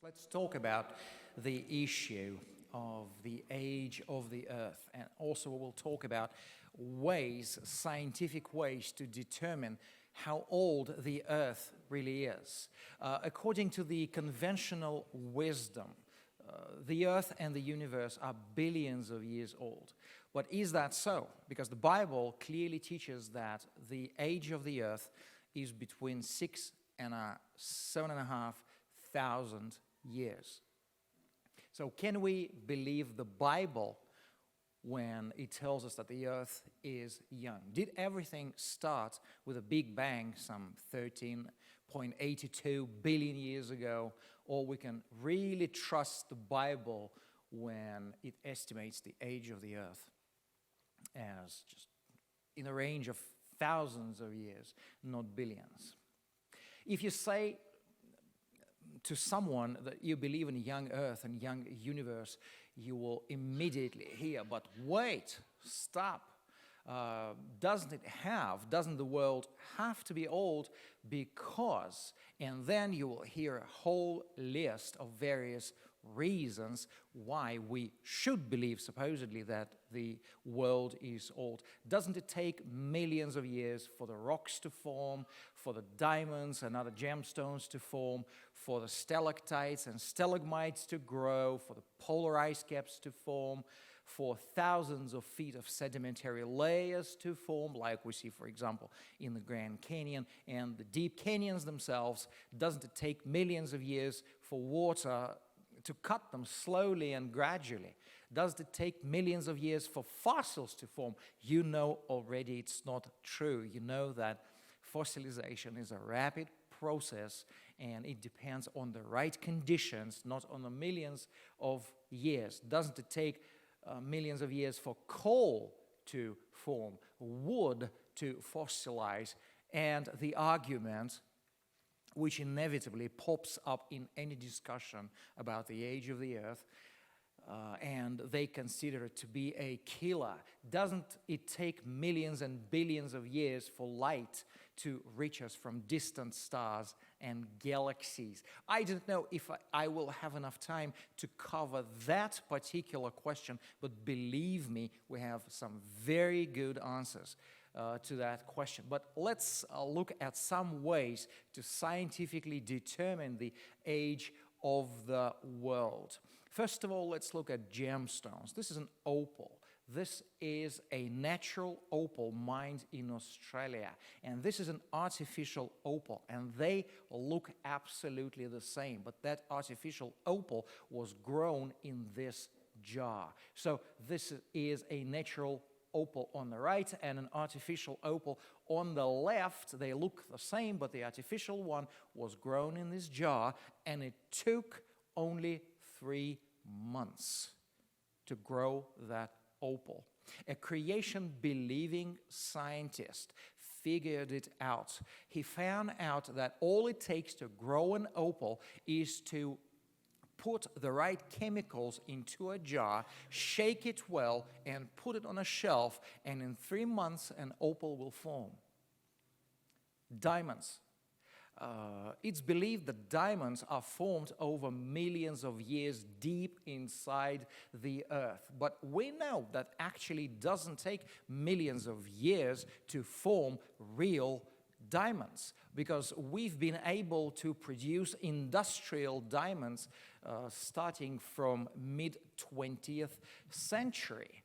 Let's talk about the issue of the age of the Earth, and also we'll talk about scientific ways to determine how old the Earth really is. According to the conventional wisdom, the Earth and the universe are billions of years old. But is that so? Because the Bible clearly teaches that the age of the Earth is between 6 and 7,500 years. So can we believe the Bible when it tells us that the Earth is young? Did everything start with a big bang some 13.82 billion years ago? Or we can really trust the Bible when it estimates the age of the Earth as just in a range of thousands of years, not billions? If you say to someone that you believe in a young Earth and young universe, you will immediately hear, but wait, stop. Doesn't the world have to be old because, and then you will hear a whole list of various reasons why we should believe supposedly that the world is old. Doesn't it take millions of years for the rocks to form, for the diamonds and other gemstones to form, for the stalactites and stalagmites to grow, for the polar ice caps to form, for thousands of feet of sedimentary layers to form, like we see, for example, in the Grand Canyon and the deep canyons themselves? Doesn't it take millions of years for water to cut them slowly and gradually? Does it take millions of years for fossils to form? You know already it's not true. You know that fossilization is a rapid process and it depends on the right conditions, not on the millions of years. Doesn't it take millions of years for coal to form, wood to fossilize? And the argument which inevitably pops up in any discussion about the age of the Earth, and they consider it to be a killer. Doesn't it take millions and billions of years for light to reach us from distant stars and galaxies? I don't know if I will have enough time to cover that particular question, but believe me, we have some very good answers to that question. But let's look at some ways to scientifically determine the age of the world. First of all, let's look at gemstones. This is an opal. This is a natural opal mined in Australia, and this is an artificial opal, and they look absolutely the same, but that artificial opal was grown in this jar. So this is a natural opal on the right and an artificial opal on the left. They look the same, but the artificial one was grown in this jar, and it took only 3 months to grow that opal. A creation-believing scientist figured it out. He found out that all it takes to grow an opal is to put the right chemicals into a jar, shake it well, and put it on a shelf, and in 3 months an opal will form. Diamonds. It's believed that diamonds are formed over millions of years deep inside the Earth. But we know that actually doesn't take millions of years to form real diamonds, because we've been able to produce industrial diamonds starting from mid-20th century.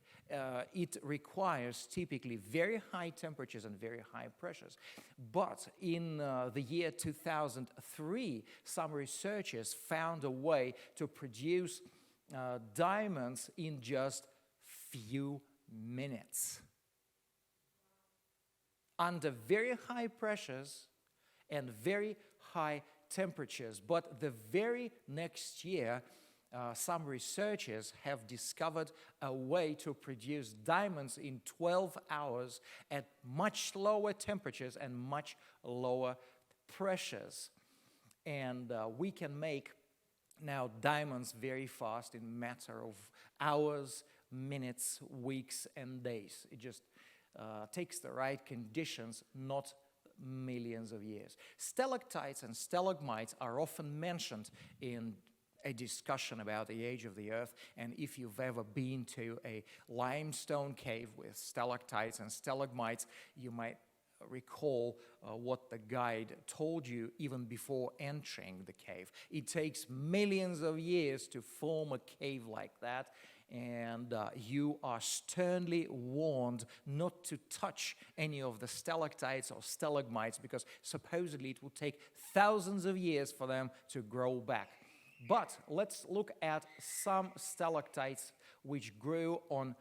It requires typically very high temperatures and very high pressures. But in the year 2003, some researchers found a way to produce diamonds in just few minutes, under very high pressures and very high temperatures. But the very next year, some researchers have discovered a way to produce diamonds in 12 hours at much lower temperatures and much lower pressures. And we can make now diamonds very fast in a matter of hours, minutes, weeks, and days. It just takes the right conditions, not millions of years. Stalactites and stalagmites are often mentioned in a discussion about the age of the Earth, and if you've ever been to a limestone cave with stalactites and stalagmites, you might recall what the guide told you even before entering the cave. It takes millions of years to form a cave like that, and you are sternly warned not to touch any of the stalactites or stalagmites, because supposedly it will take thousands of years for them to grow back. But let's look at some stalactites which grew on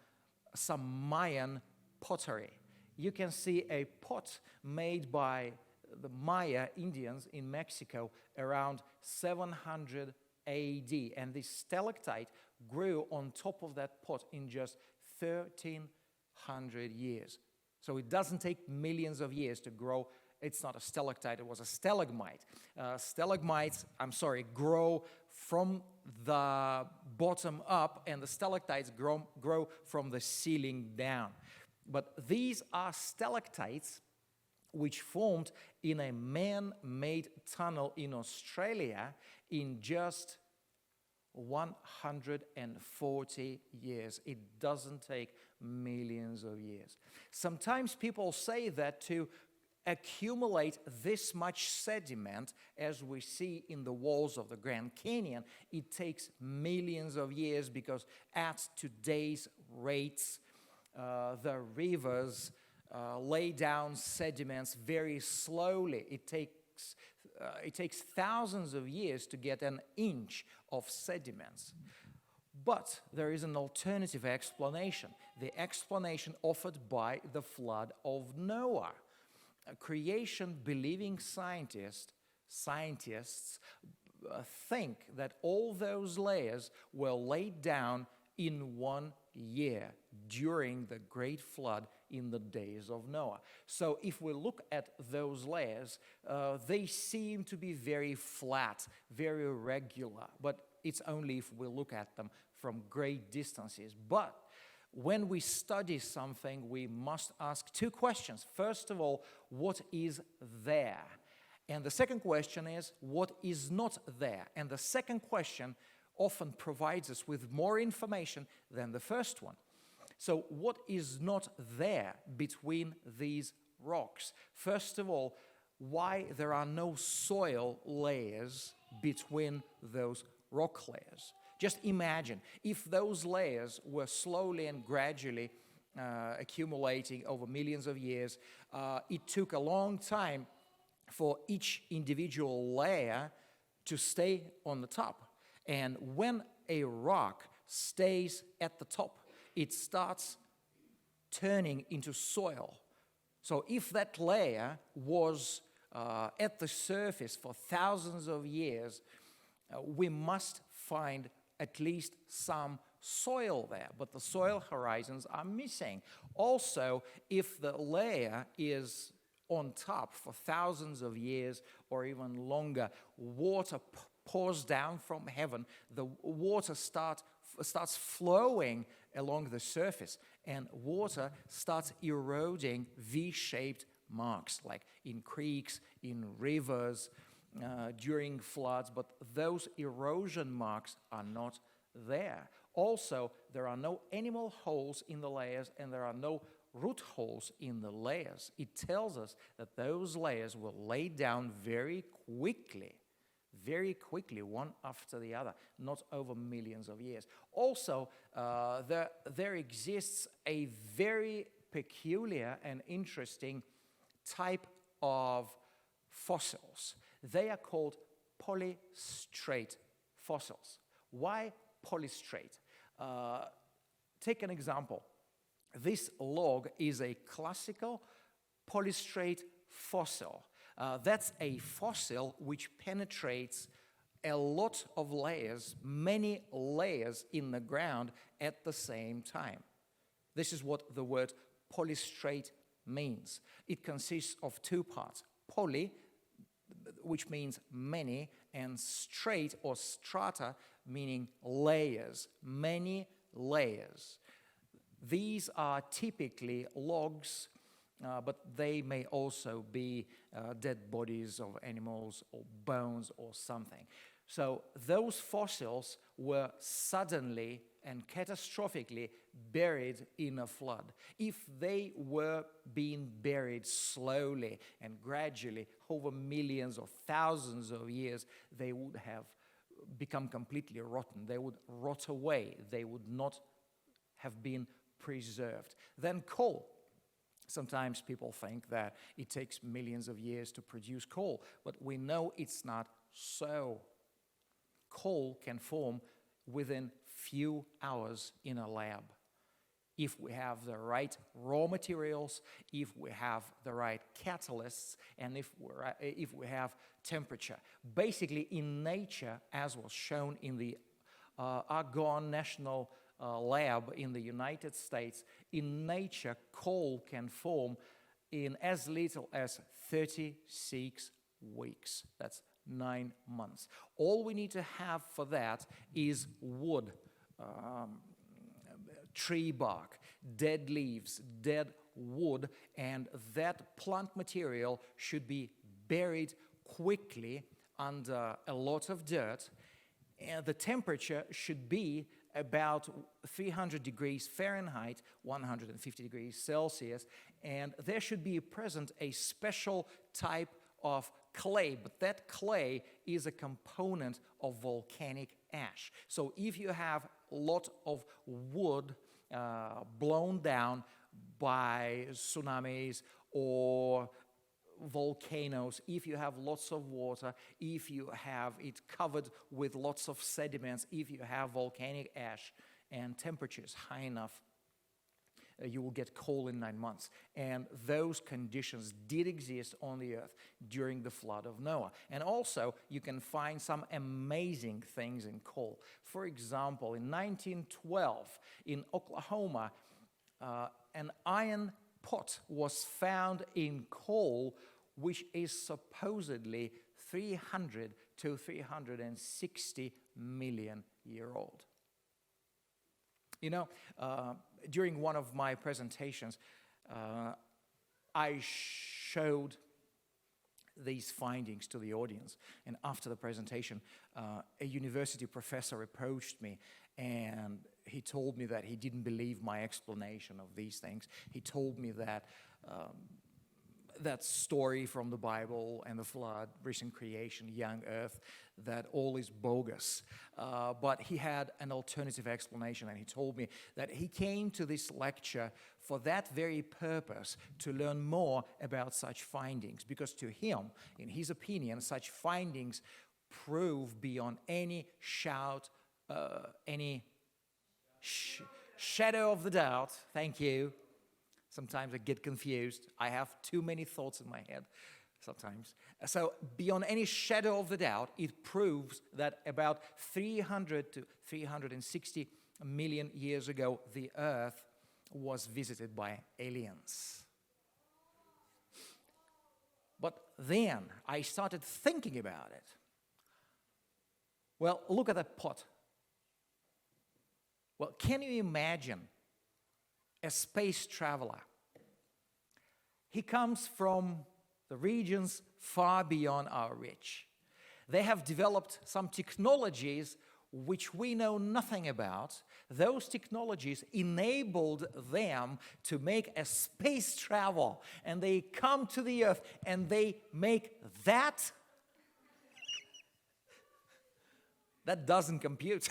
some Mayan pottery. You can see a pot made by the Maya Indians in Mexico around 700 AD, and this stalactite grew on top of that pot in just 1,300 years. So it doesn't take millions of years to grow. It's not a stalactite, it was a stalagmite. Stalagmites, grow from the bottom up, and the stalactites grow from the ceiling down. But these are stalactites which formed in a man-made tunnel in Australia in just 140 years. It doesn't take millions of years. Sometimes people say that to accumulate this much sediment, as we see in the walls of the Grand Canyon, it takes millions of years, because at today's rates, the rivers lay down sediments very slowly. It takes thousands of years to get an inch of sediments. But there is an alternative explanation, the explanation offered by the flood of Noah. Creation-believing scientists think that all those layers were laid down in 1 year during the great flood in the days of Noah. So if we look at those layers, they seem to be very flat, very regular, but it's only if we look at them from great distances. But when we study something, we must ask two questions. First of all, what is there? And the second question is, what is not there? And the second question often provides us with more information than the first one. So what is not there between these rocks? First of all, why there are no soil layers between those rock layers? Just imagine if those layers were slowly and gradually accumulating over millions of years. It took a long time for each individual layer to stay on the top. And when a rock stays at the top, it starts turning into soil. So if that layer was at the surface for thousands of years, we must find at least some soil there, but the soil horizons are missing. Also, if the layer is on top for thousands of years or even longer, water pours down from heaven, the water starts flowing along the surface, and water starts eroding V-shaped marks, like in creeks, in rivers, during floods, but those erosion marks are not there. Also, there are no animal holes in the layers, and there are no root holes in the layers. It tells us that those layers were laid down very quickly, one after the other, not over millions of years. Also, there exists a very peculiar and interesting type of fossils. They are called polystrate fossils. Why polystrate? Take an example. This log is a classical polystrate fossil. That's a fossil which penetrates a lot of layers, many layers in the ground at the same time. This is what the word polystrate means. It consists of two parts. Poly, which means many, and strate or strata, meaning layers, many layers. These are typically logs, but they may also be dead bodies of animals or bones or something. So those fossils were suddenly and catastrophically buried in a flood. If they were being buried slowly and gradually over millions or thousands of years, they would have become completely rotten. They would rot away. They would not have been preserved. Then coal. Sometimes people think that it takes millions of years to produce coal, but we know it's not so. Coal can form within few hours in a lab if we have the right raw materials, if we have the right catalysts, and if we have temperature. Basically, in nature, as was shown in the Argonne National Lab in the United States, in nature, coal can form in as little as 36 weeks. That's 9 months. All we need to have for that is wood, tree bark, dead leaves, dead wood, and that plant material should be buried quickly under a lot of dirt, and the temperature should be about 300 degrees Fahrenheit, 150 degrees Celsius, and there should be present a special type of clay, but that clay is a component of volcanic ash. So if you have a lot of wood blown down by tsunamis or volcanoes, if you have lots of water, if you have it covered with lots of sediments, if you have volcanic ash and temperatures high enough, you will get coal in 9 months. And those conditions did exist on the earth during the flood of Noah. And also, you can find some amazing things in coal. For example, in 1912, in Oklahoma, an iron pot was found in coal, which is supposedly 300 to 360 million year old. You know, during one of my presentations, I showed these findings to the audience. And after the presentation, a university professor approached me, and he told me that he didn't believe my explanation of these things. He told me that that story from the Bible and the flood, recent creation, young earth, that all is bogus. But he had an alternative explanation, and he told me that he came to this lecture for that very purpose, to learn more about such findings, because to him, in his opinion, such findings prove beyond any shadow of the doubt, thank you. Sometimes I get confused. I have too many thoughts in my head sometimes. So beyond any shadow of the doubt, it proves that about 300 to 360 million years ago, the earth was visited by aliens. But then I started thinking about it. Well, look at that pot. Well, can you imagine a space traveler? He comes from the regions far beyond our reach. They have developed some technologies which we know nothing about. Those technologies enabled them to make a space travel, and they come to the earth and they make that. That doesn't compute.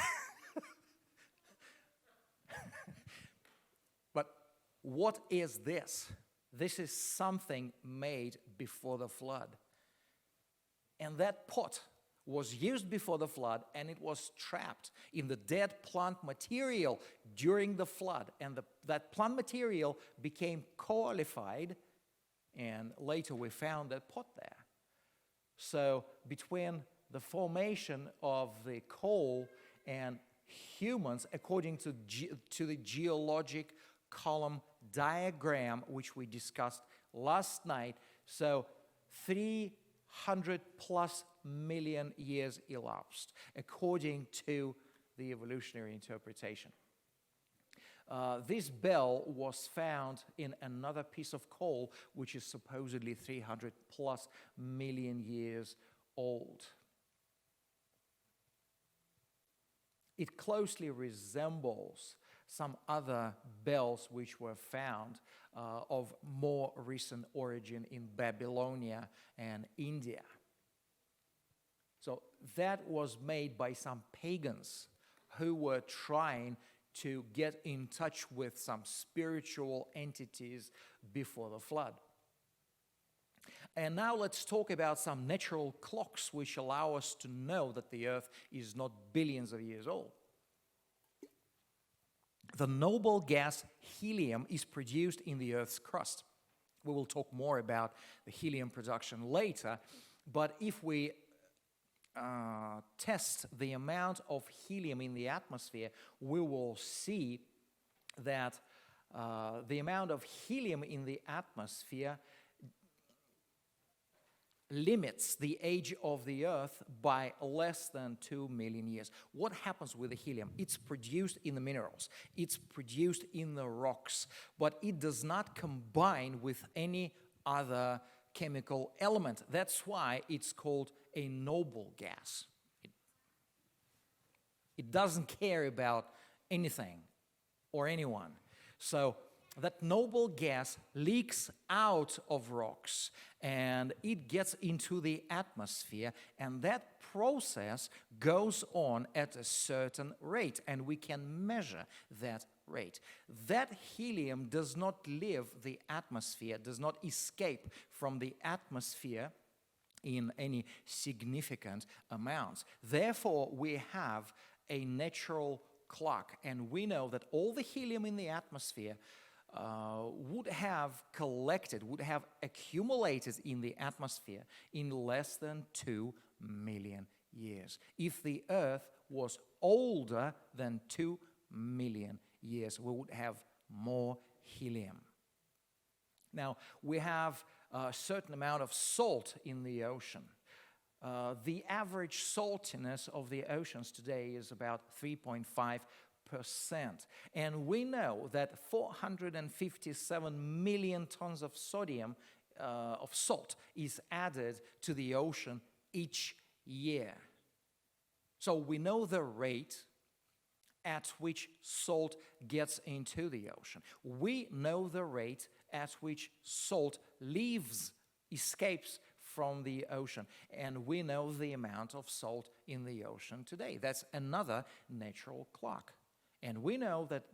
But what is this? This is something made before the flood. And that pot was used before the flood, and it was trapped in the dead plant material during the flood. And that plant material became coalified, and later we found that pot there. So between the formation of the coal and humans, according to the geologic column diagram, which we discussed last night, so 300 plus million years elapsed, according to the evolutionary interpretation. This bell was found in another piece of coal, which is supposedly 300 plus million years old. it closely resembles some other bells which were found of more recent origin in Babylonia and India. So that was made by some pagans who were trying to get in touch with some spiritual entities before the flood. And now let's talk about some natural clocks which allow us to know that the Earth is not billions of years old. The noble gas helium is produced in the Earth's crust. We will talk more about the helium production later, but if we test the amount of helium in the atmosphere, we will see that the amount of helium in the atmosphere limits the age of the Earth by less than 2 million years. What happens with the helium? It's produced in the minerals, it's produced in the rocks, but it does not combine with any other chemical element. That's why it's called a noble gas. It doesn't care about anything or anyone. So that noble gas leaks out of rocks and it gets into the atmosphere, and that process goes on at a certain rate, and we can measure that rate. That helium does not leave the atmosphere, does not escape from the atmosphere in any significant amounts. Therefore, we have a natural clock, and we know that all the helium in the atmosphere would have collected, would have accumulated in the atmosphere in less than 2 million years. If the Earth was older than 2 million years, we would have more helium. Now, we have a certain amount of salt in the ocean. The average saltiness of the oceans today is about 3.5%. And we know that 457 million tons of sodium, of salt, is added to the ocean each year. So we know the rate at which salt gets into the ocean. We know the rate at which salt escapes from the ocean. And we know the amount of salt in the ocean today. That's another natural clock. And we know that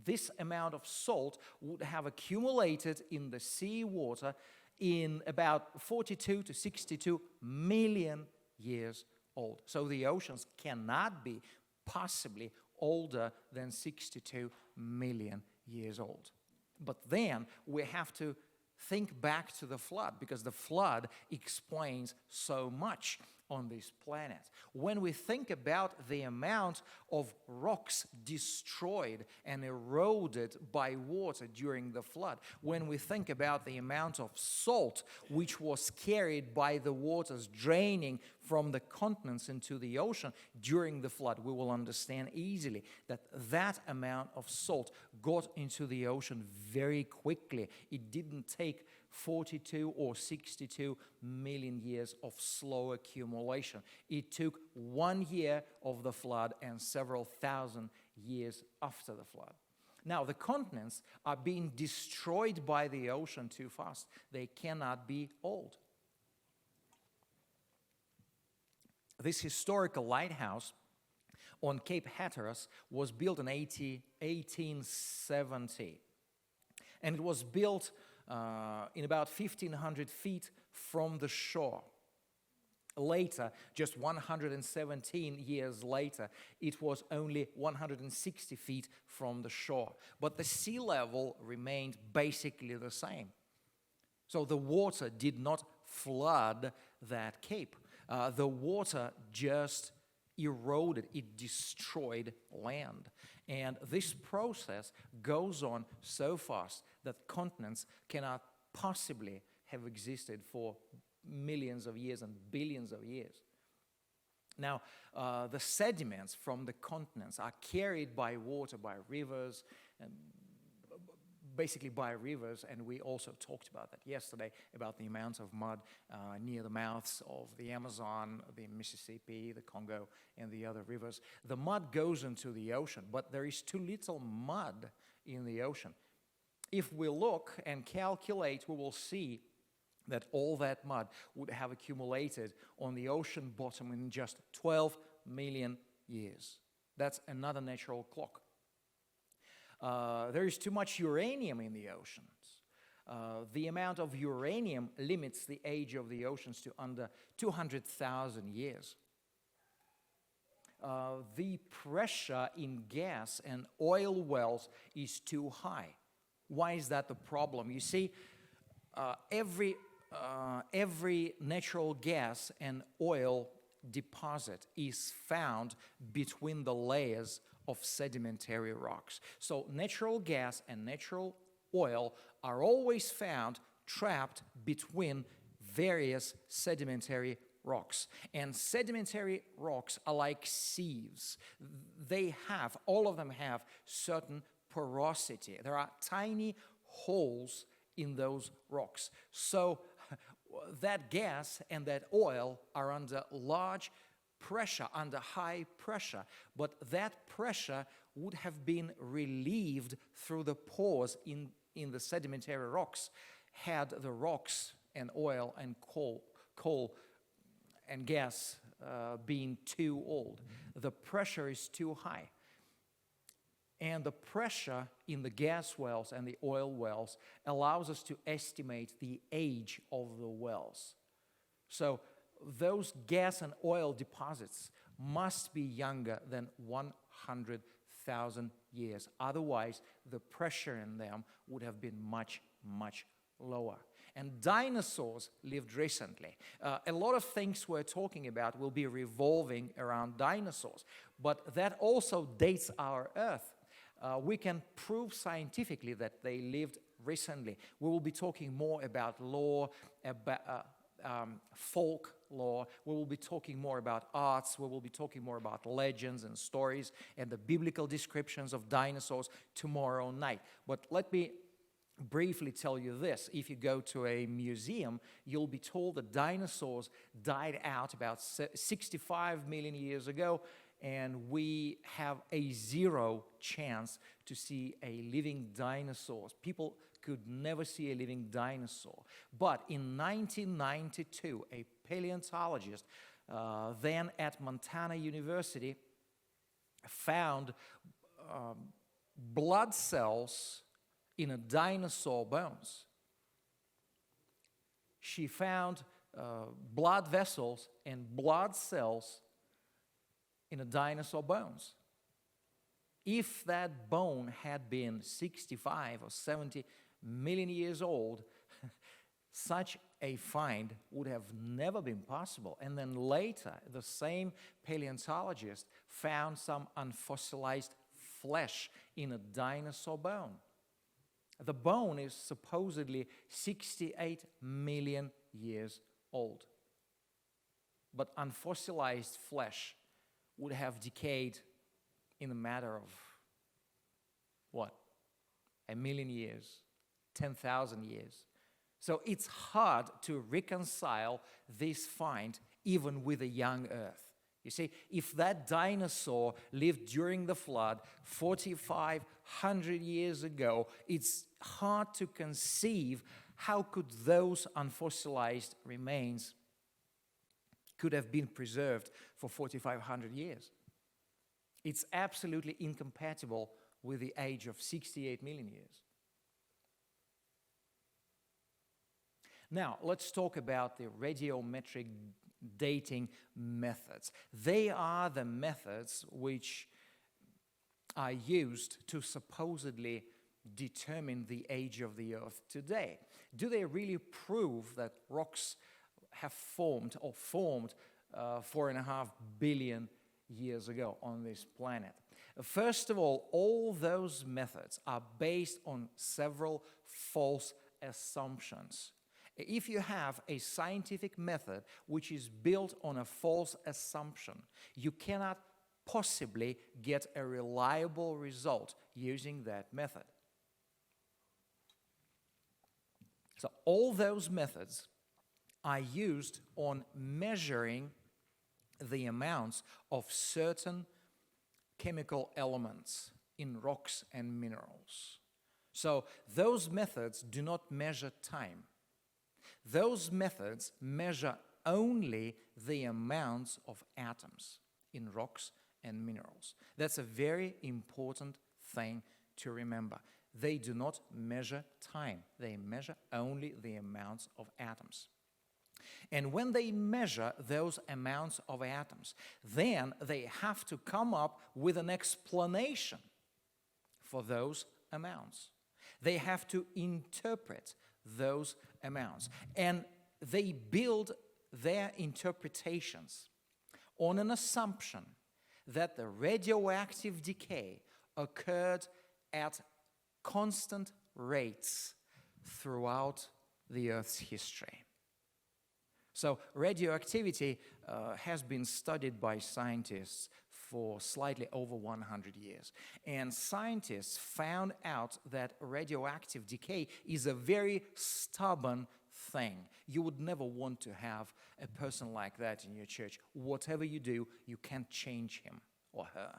this amount of salt would have accumulated in the seawater in about 42 to 62 million years old. So the oceans cannot be possibly older than 62 million years old. But then we have to think back to the flood, because the flood explains so much on this planet. When we think about the amount of rocks destroyed and eroded by water during the flood, when we think about the amount of salt which was carried by the waters draining from the continents into the ocean during the flood, we will understand easily that that amount of salt got into the ocean very quickly. It didn't take 42 or 62 million years of slow accumulation. It took 1 year of the flood and several thousand years after the flood. Now, the continents are being destroyed by the ocean too fast. They cannot be old. This historical lighthouse on Cape Hatteras was built in 1870. And it was built in about 1,500 feet from the shore. Later, just 117 years later, it was only 160 feet from the shore. But the sea level remained basically the same. So the water did not flood that cape. The water just eroded, it destroyed land. And this process goes on so fast that continents cannot possibly have existed for millions of years and billions of years. Now, the sediments from the continents are carried by water, by rivers, and basically by rivers, and we also talked about that yesterday, about the amount of mud near the mouths of the Amazon, the Mississippi, the Congo, and the other rivers. The mud goes into the ocean, but there is too little mud in the ocean. If we look and calculate, we will see that all that mud would have accumulated on the ocean bottom in just 12 million years. That's another natural clock. There is too much uranium in the oceans. The amount of uranium limits the age of the oceans to under 200,000 years. The pressure in gas and oil wells is too high. Why is that the problem? You see, every natural gas and oil deposit is found between the layers of sedimentary rocks. So natural gas and natural oil are always found trapped between various sedimentary rocks. And sedimentary rocks are like sieves. All of them have certain porosity. There are tiny holes in those rocks. So that gas and that oil are under large pressure, under high pressure, but that pressure would have been relieved through the pores in the sedimentary rocks had the rocks and oil and coal and gas been too old. The pressure is too high. And the pressure in the gas wells and the oil wells allows us to estimate the age of the wells. So those gas and oil deposits must be younger than 100,000 years. Otherwise, the pressure in them would have been much, much lower. And dinosaurs lived recently. A lot of things we're talking about will be revolving around dinosaurs, but that also dates our Earth. We can prove scientifically that they lived recently. We will be talking more about lore, about folk lore. We will be talking more about arts. We will be talking more about legends and stories and the biblical descriptions of dinosaurs tomorrow night. But let me briefly tell you this. If you go to a museum, you'll be told that dinosaurs died out about 65 million years ago, and we have a 0 chance to see a living dinosaur. People could never see a living dinosaur. But in 1992, a paleontologist then at Montana University found blood cells in a dinosaur bones. She found blood vessels and blood cells in a dinosaur bones. If that bone had been 65 or 70 million years old, such a find would have never been possible. And then later, the same paleontologist found some unfossilized flesh in a dinosaur bone. The bone is supposedly 68 million years old. But unfossilized flesh would have decayed in a matter of, what? 1,000,000 years, 10,000 years. So it's hard to reconcile this find even with a young Earth. You see, if that dinosaur lived during the flood 4,500 years ago, it's hard to conceive how could those unfossilized remains could have been preserved for 4,500 years. It's absolutely incompatible with the age of 68 million years. Now, let's talk about the radiometric dating methods. They are the methods which are used to supposedly determine the age of the Earth today. Do they really prove that rocks have formed 4.5 billion years ago on this planet? First of all those methods are based on several false assumptions. If you have a scientific method which is built on a false assumption, you cannot possibly get a reliable result using that method. So all those methods are used on measuring the amounts of certain chemical elements in rocks and minerals. So those methods do not measure time. Those methods measure only the amounts of atoms in rocks and minerals. That's a very important thing to remember. They do not measure time. They measure only the amounts of atoms. And when they measure those amounts of atoms, then they have to come up with an explanation for those amounts. They have to interpret those amounts. And they build their interpretations on an assumption that the radioactive decay occurred at constant rates throughout the Earth's history. So radioactivity has been studied by scientists for slightly over 100 years. And scientists found out that radioactive decay is a very stubborn thing. You would never want to have a person like that in your church. Whatever you do, you can't change him or her.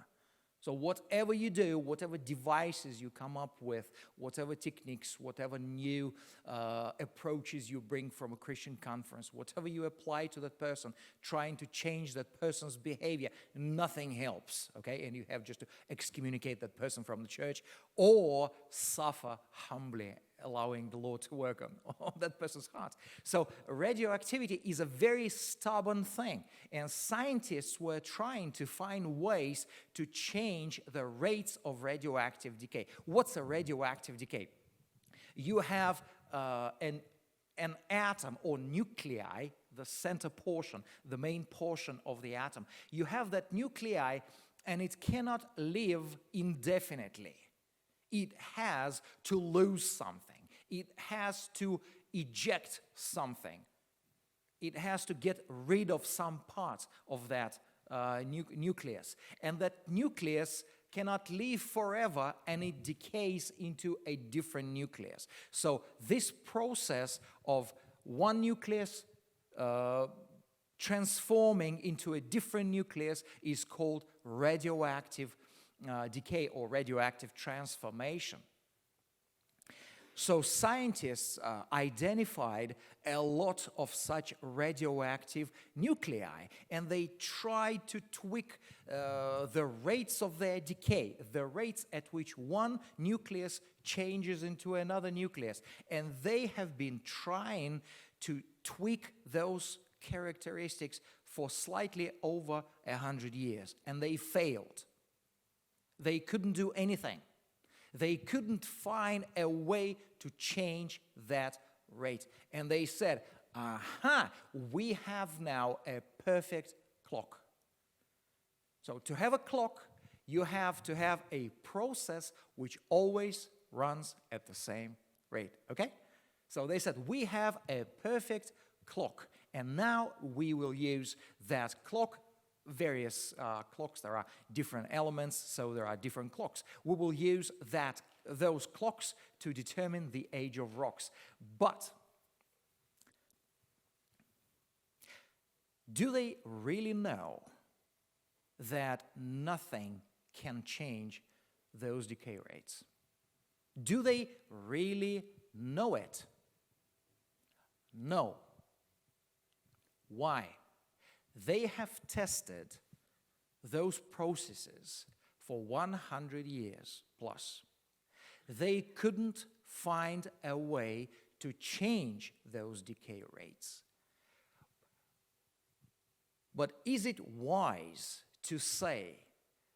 So whatever you do, whatever devices you come up with, whatever techniques, whatever new approaches you bring from a Christian conference, whatever you apply to that person, trying to change that person's behavior, nothing helps, okay? And you have just to excommunicate that person from the church or suffer humbly, allowing the Lord to work on that person's heart. So radioactivity is a very stubborn thing, and scientists were trying to find ways to change the rates of radioactive decay. What's a radioactive decay? You have an atom or nuclei, the center portion, the main portion of the atom. You have that nuclei, and it cannot live indefinitely. It has to lose something. It has to eject something. It has to get rid of some parts of that nucleus. And that nucleus cannot live forever, and it decays into a different nucleus. So this process of one nucleus transforming into a different nucleus is called radioactive decay or radioactive transformation. So scientists identified a lot of such radioactive nuclei, and they tried to tweak the rates of their decay, the rates at which one nucleus changes into another nucleus. And they have been trying to tweak those characteristics for slightly over 100 years, and they failed. They couldn't do anything. They couldn't find a way to change that rate. And they said, aha, we have now a perfect clock. So to have a clock, you have to have a process which always runs at the same rate, okay? So they said, we have a perfect clock, and now we will use that clock. Various clocks, there are different elements, so there are different clocks. We will use those clocks to determine the age of rocks. But do they really know that nothing can change those decay rates? Do they really know it? No. Why? They have tested those processes for 100 years plus. They couldn't find a way to change those decay rates. But is it wise to say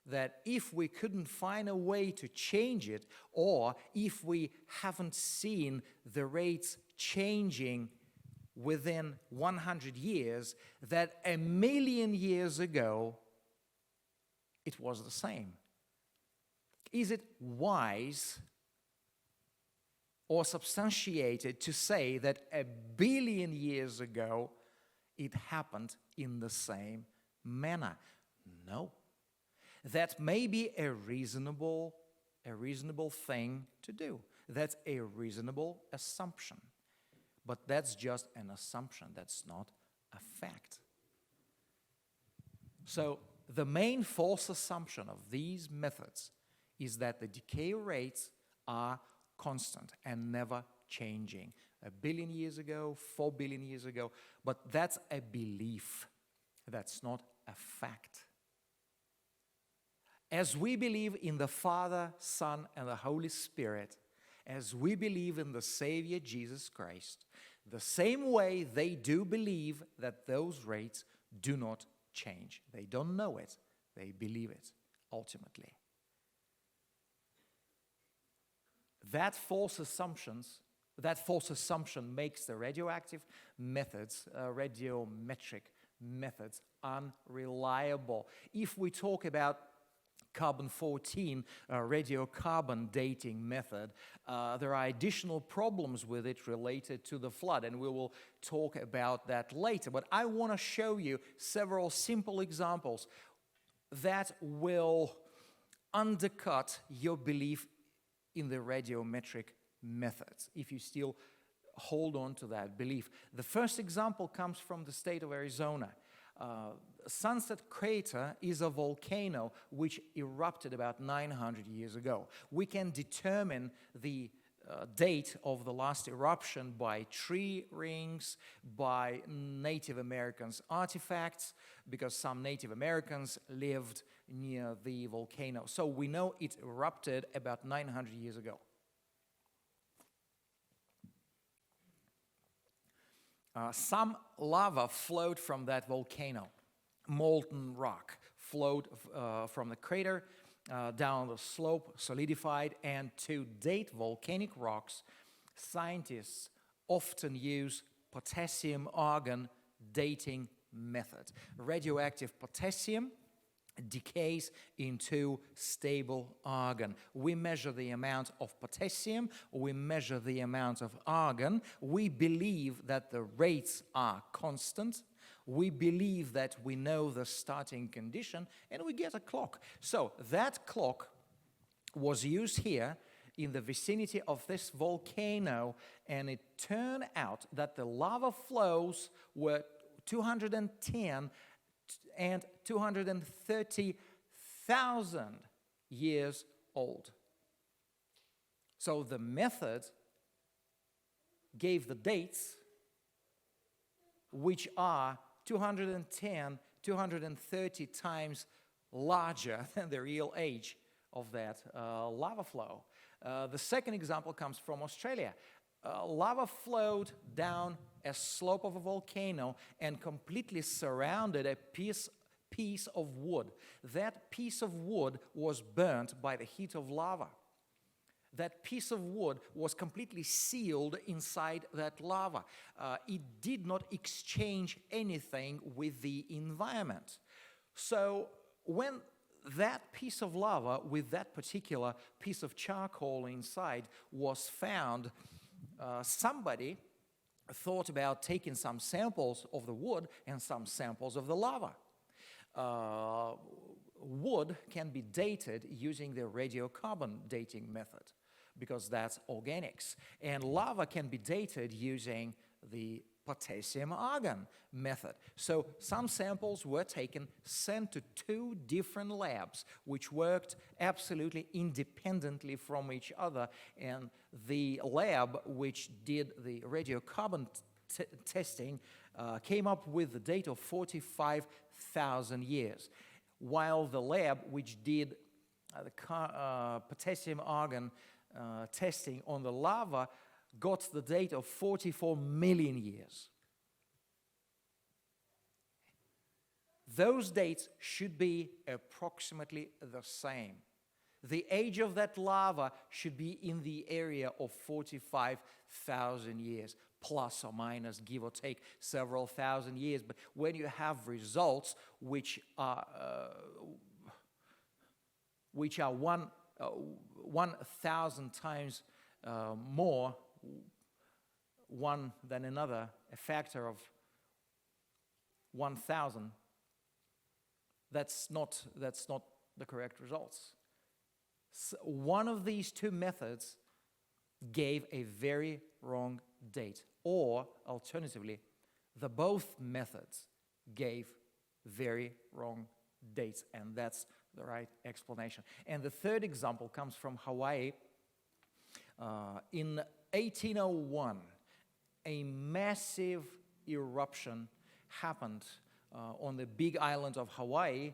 that if we couldn't find a way to change it, or if we haven't seen the rates changing within 100 years, that 1,000,000 years ago it was the same? Is it wise or substantiated to say that 1,000,000,000 years ago it happened in the same manner? No. That may be a reasonable thing to do. That's a reasonable assumption. But that's just an assumption. That's not a fact. So the main false assumption of these methods is that the decay rates are constant and never changing. 1 billion years ago, 4 billion years ago, but that's a belief. That's not a fact. As we believe in the Father, Son, and the Holy Spirit, as we believe in the Savior Jesus Christ, the same way they do believe that those rates do not change. They don't know it, they believe it ultimately. That false assumption makes the radioactive methods, radiometric methods, unreliable. If we talk about carbon-14 radiocarbon dating method, there are additional problems with it related to the flood, and we will talk about that later. But I want to show you several simple examples that will undercut your belief in the radiometric methods, if you still hold on to that belief. The first example comes from the state of Arizona. Sunset Crater is a volcano which erupted about 900 years ago. We can determine the date of the last eruption by tree rings, by Native Americans' artifacts, because some Native Americans lived near the volcano. So we know it erupted about 900 years ago. Some lava flowed from that volcano. Molten rock flowed from the crater down the slope, solidified, and to date volcanic rocks, scientists often use potassium-argon dating method. Radioactive potassium decays into stable argon. We measure the amount of potassium, we measure the amount of argon. We believe that the rates are constant. We believe that we know the starting condition, and we get a clock. So that clock was used here in the vicinity of this volcano, and it turned out that the lava flows were 210 and 230,000 years old. So the method gave the dates, which are 210, 230 times larger than the real age of that lava flow. The second example comes from Australia. Lava flowed down a slope of a volcano and completely surrounded a piece of wood. That piece of wood was burnt by the heat of lava. That piece of wood was completely sealed inside that lava. It did not exchange anything with the environment. So when that piece of lava with that particular piece of charcoal inside was found, somebody thought about taking some samples of the wood and some samples of the lava. Wood can be dated using the radiocarbon dating method, because that's organics. And lava can be dated using the potassium-argon method. So some samples were taken, sent to 2 different labs, which worked absolutely independently from each other. And the lab which did the radiocarbon testing came up with the date of 45,000 years, while the lab which did the potassium-argon testing on the lava got the date of 44 million years. Those dates should be approximately the same. The age of that lava should be in the area of 45,000 years, plus or minus, give or take several thousand years. But when you have results which are 1,000 times more one than another, a factor of 1,000, that's not the correct results. So one of these 2 methods gave a very wrong date. Or, alternatively, the both methods gave very wrong dates, and that's the right explanation. And the third example comes from Hawaii. In 1801, a massive eruption happened on the big island of Hawaii.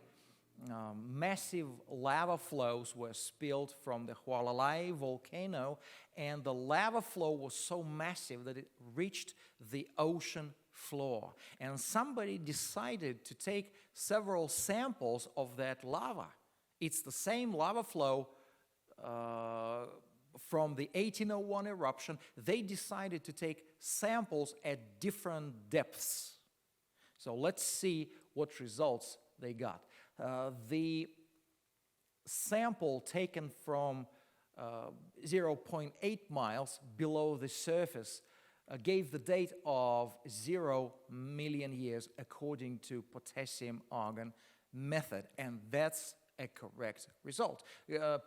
Massive lava flows were spilled from the Hualalai volcano, and the lava flow was so massive that it reached the ocean floor. And somebody decided to take several samples of that lava. It's the same lava flow from the 1801 eruption. They decided to take samples at different depths. So let's see what results they got. The sample taken from 0.8 miles below the surface gave the date of 0 million years according to potassium-argon method, and that's a correct result.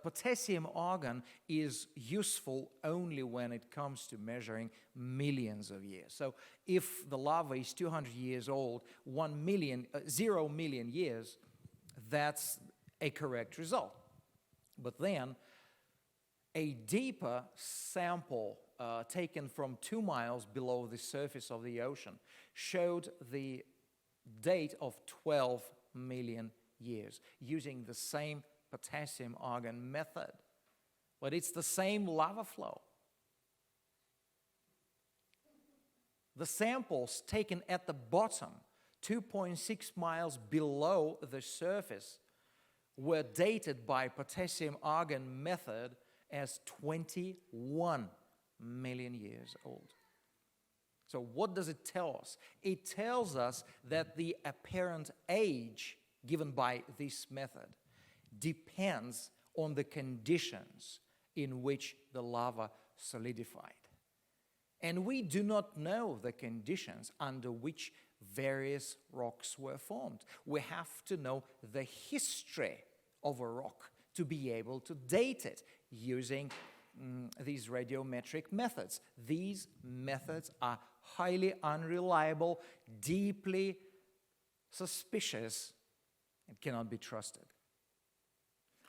Potassium-argon is useful only when it comes to measuring millions of years. So if the lava is 200 years old, 0 million years, that's a correct result. But then a deeper sample taken from 2 miles below the surface of the ocean showed the date of 12 million years using the same potassium-argon method. But it's the same lava flow. The samples taken at the bottom, 2.6 miles below the surface, were dated by potassium-argon method as 21 million years old. So what does it tell us? It tells us that the apparent age given by this method depends on the conditions in which the lava solidified. And we do not know the conditions under which various rocks were formed. We have to know the history of a rock to be able to date it using these radiometric methods. These methods are highly unreliable, deeply suspicious, and cannot be trusted.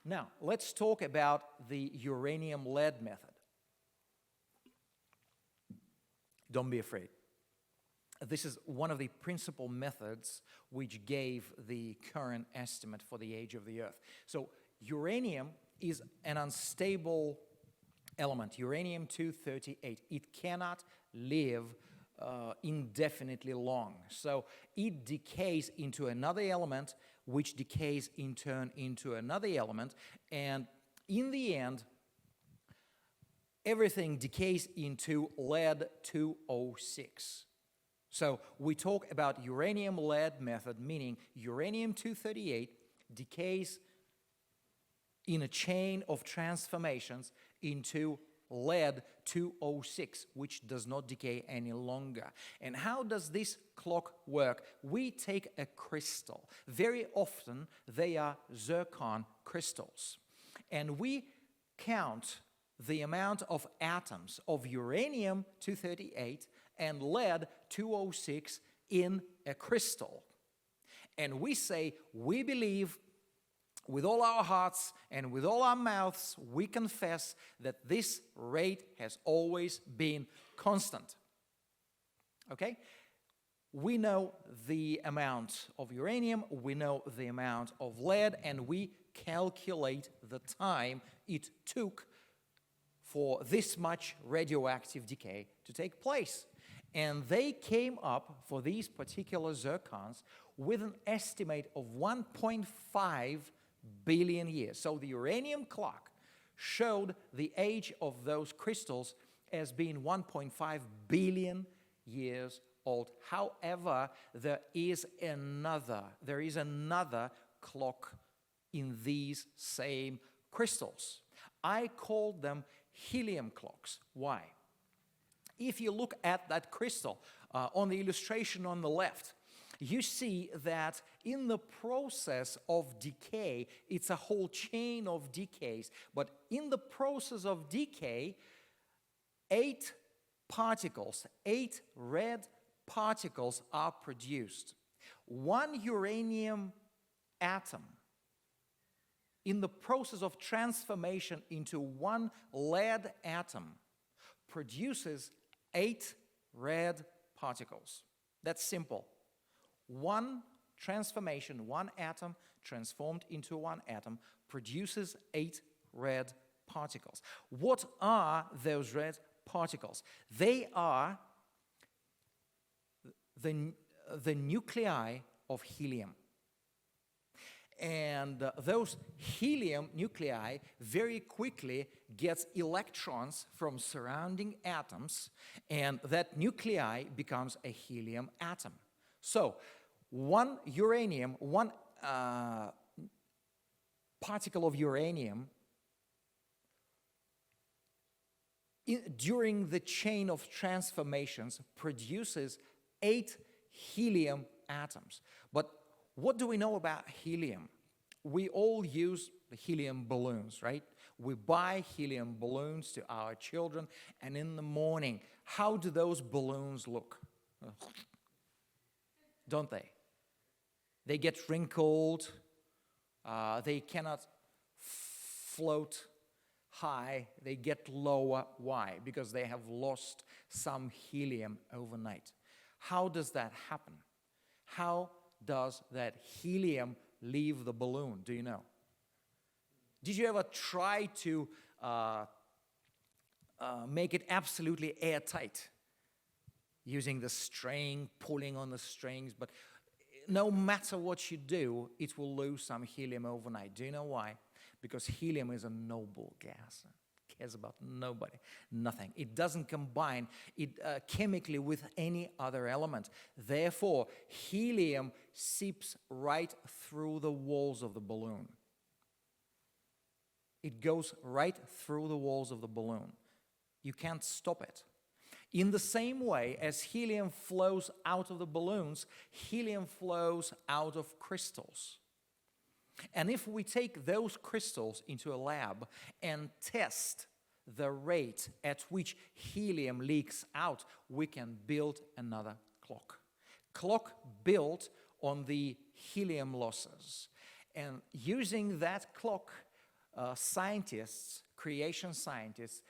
Now, let's talk about the uranium-lead method. Don't be afraid. This is one of the principal methods which gave the current estimate for the age of the Earth. So uranium is an unstable element, uranium-238. It cannot live indefinitely long. So it decays into another element, which decays in turn into another element, and in the end, everything decays into lead-206. So we talk about uranium-lead method, meaning uranium-238 decays in a chain of transformations into lead-206, which does not decay any longer. And how does this clock work? We take a crystal. Very often they are zircon crystals. And we count the amount of atoms of uranium-238 and lead-206 in a crystal. And we say, we believe with all our hearts and with all our mouths, we confess that this rate has always been constant. Okay? We know the amount of uranium, we know the amount of lead, and we calculate the time it took for this much radioactive decay to take place. And they came up, for these particular zircons, with an estimate of 1.5 billion years. So the uranium clock showed the age of those crystals as being 1.5 billion years old. However, there is another clock in these same crystals. I call them helium clocks. Why? If you look at that crystal on the illustration on the left, you see that in the process of decay, it's a whole chain of decays, but in the process of decay, 8 particles, 8 red particles are produced. One uranium atom, in the process of transformation into one lead atom, produces 8 red particles. That's simple. One transformation, one atom transformed into one atom, produces 8 red particles. What are those red particles? They are the nuclei of helium. And those helium nuclei very quickly gets electrons from surrounding atoms, and that nuclei becomes a helium atom. So one uranium, one particle of uranium during the chain of transformations produces 8 helium atoms. But what do we know about helium? We all use the helium balloons, right? We buy helium balloons to our children, and in the morning, how do those balloons look? Don't they? They get wrinkled, they cannot float high, they get lower. Why? Because they have lost some helium overnight. How does that happen? How does that helium leave the balloon? Do you know? Did you ever try to make it absolutely airtight? Using the string, pulling on the strings, but no matter what you do, it will lose some helium overnight. Do you know why? Because helium is a noble gas. It cares about nobody, nothing. It doesn't combine chemically with any other element. Therefore, helium seeps right through the walls of the balloon. It goes right through the walls of the balloon. You can't stop it. In the same way as helium flows out of the balloons, helium flows out of crystals. And if we take those crystals into a lab and test the rate at which helium leaks out, we can build another clock. Clock built on the helium losses. And using that clock, creation scientists,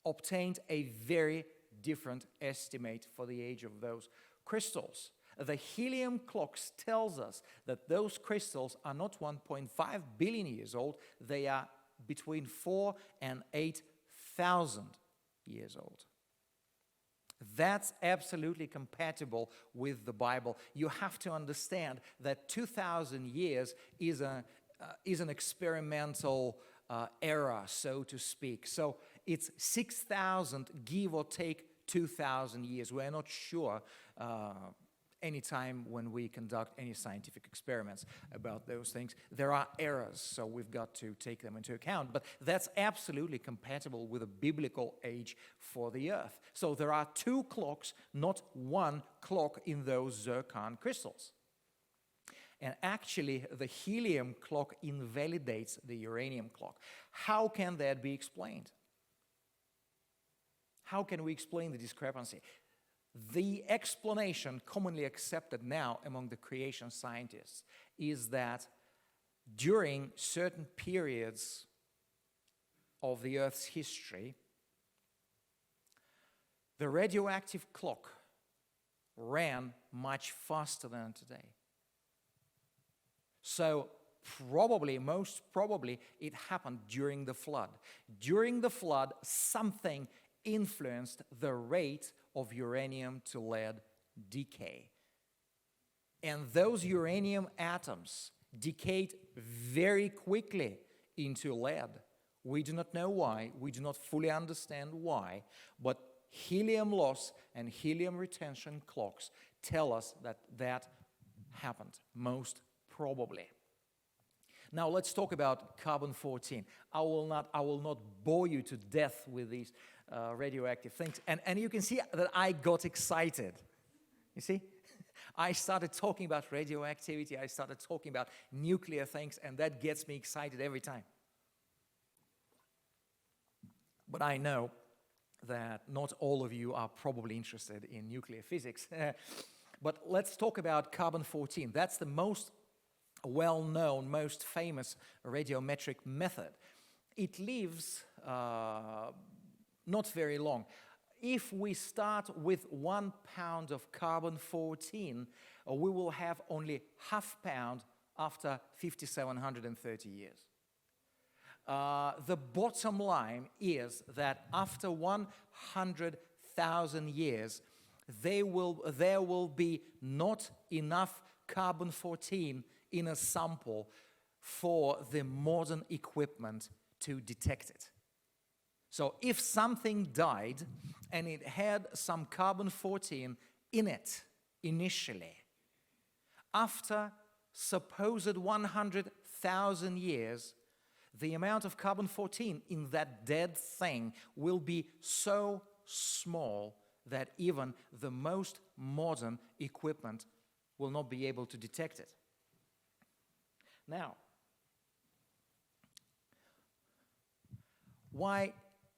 obtained a very different estimate for the age of those crystals. The helium clocks tells us that those crystals are not 1.5 billion years old, they are between 4 and 8,000 years old. That's absolutely compatible with the Bible. You have to understand that 2,000 years is an experimental era, so to speak. So it's 6,000, give or take 2,000 years. We're not sure any time when we conduct any scientific experiments about those things. There are errors, so we've got to take them into account. But that's absolutely compatible with a biblical age for the earth. So there are 2 clocks, not 1 clock in those zircon crystals. And actually, the helium clock invalidates the uranium clock. How can that be explained? How can we explain the discrepancy? The explanation commonly accepted now among the creation scientists is that during certain periods of the Earth's history, the radioactive clock ran much faster than today. So most probably, it happened during the flood. During the flood, something influenced the rate of uranium to lead decay. And those uranium atoms decayed very quickly into lead. We do not know why, we do not fully understand why, but helium loss and helium retention clocks tell us that that happened most probably. Now let's talk about carbon-14. I will not bore you to death with these radioactive things. And you can see that I got excited. You see? I started talking about radioactivity, I started talking about nuclear things, and that gets me excited every time. But I know that not all of you are probably interested in nuclear physics. But let's talk about carbon-14. That's the most well-known, most famous radiometric method. It lives not very long. If we start with 1 pound of carbon-14, we will have only half pound after 5,730 years. The bottom line is that after 100,000 years, there will be not enough carbon-14 in a sample for the modern equipment to detect it. So if something died and it had some carbon-14 in it initially, after supposed 100,000 years, the amount of carbon-14 in that dead thing will be so small that even the most modern equipment will not be able to detect it. Now, why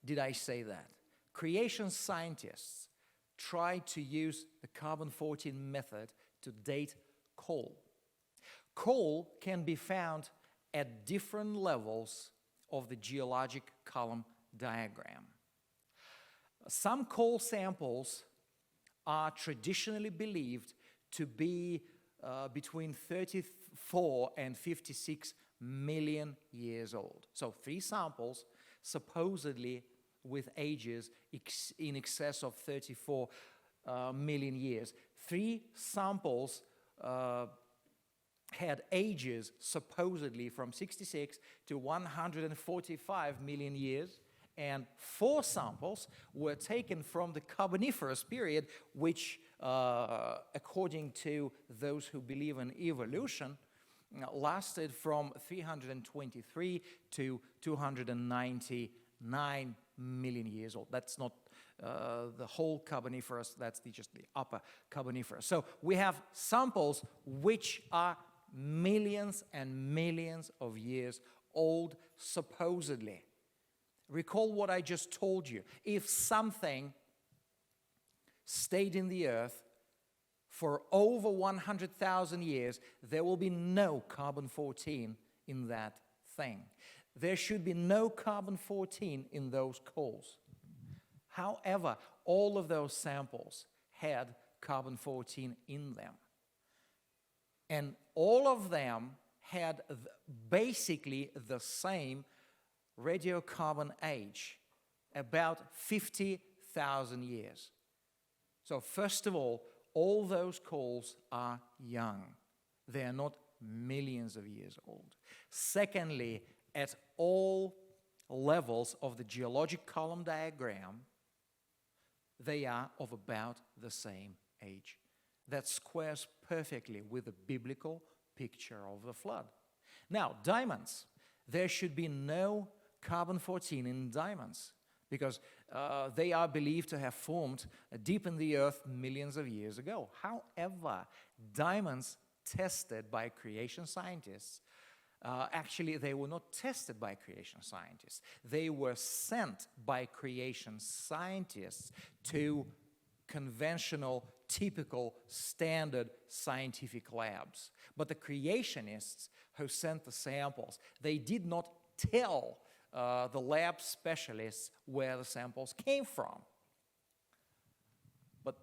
did I say that? Creation scientists try to use the carbon-14 method to date coal. Coal can be found at different levels of the geologic column diagram. Some coal samples are traditionally believed to be between 34 and 56 million years old. So 3 samples supposedly with ages in excess of 34 million years. 3 samples had ages supposedly from 66 to 145 million years, and 4 samples were taken from the Carboniferous period, which, according to those who believe in evolution, lasted from 323 to 299 million years old. That's not the whole Carboniferous, that's just the upper Carboniferous. So we have samples which are millions and millions of years old, supposedly. Recall what I just told you. If something stayed in the earth for over 100,000 years, there will be no carbon-14 in that thing. There should be no carbon-14 in those coals. However, all of those samples had carbon-14 in them. And all of them had basically the same radiocarbon age, about 50,000 years. So first of all those coals are young. They are not millions of years old. Secondly, at all levels of the geologic column diagram, they are of about the same age. That squares perfectly with the biblical picture of the flood. Now, diamonds. There should be no carbon-14 in diamonds because they are believed to have formed deep in the earth millions of years ago. However, diamonds tested by creation scientists, actually they were not tested by creation scientists. They were sent by creation scientists to conventional, typical, standard scientific labs. But the creationists who sent the samples, they did not tell the lab specialists where the samples came from. But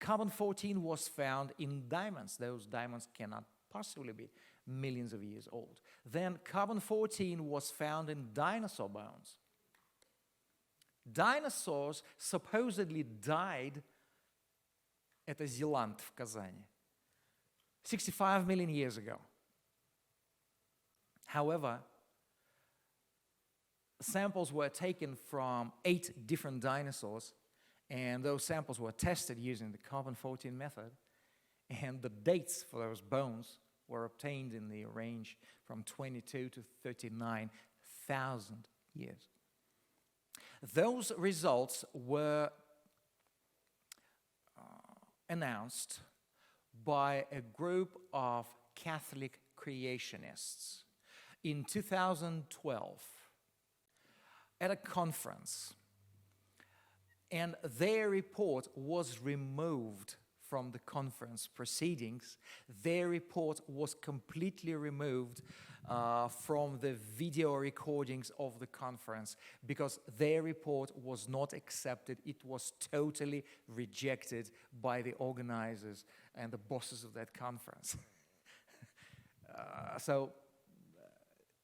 carbon-14 was found in diamonds. Those diamonds cannot possibly be millions of years old. Then carbon-14 was found in dinosaur bones. Dinosaurs supposedly died at Zealand в Казани 65 million years ago. However, samples were taken from 8 different dinosaurs, and those samples were tested using the carbon-14 method, and the dates for those bones were obtained in the range from 22 to 39,000 years. Those results were announced by a group of Catholic creationists in 2012 at a conference And their report was removed from the conference proceedings. Their report was completely removed from the video recordings of the conference because their report was not accepted. It was totally rejected by the organizers and the bosses of that conference. So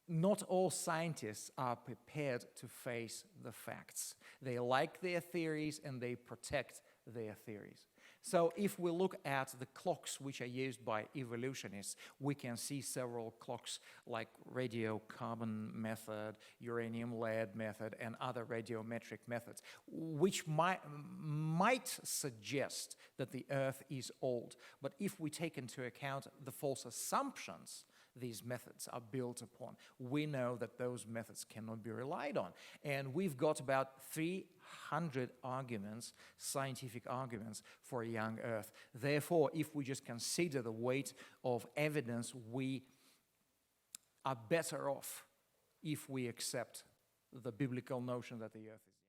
not all scientists are prepared to face the facts. They like their theories and they protect their theories. So if we look at the clocks which are used by evolutionists, we can see several clocks like radiocarbon method, uranium-lead method, and other radiometric methods, which might suggest that the Earth is old. But if we take into account the false assumptions these methods are built upon, we know that those methods cannot be relied on. And we've got about 300 arguments, scientific arguments, for a young Earth. Therefore, if we just consider the weight of evidence, we are better off if we accept the biblical notion that the Earth is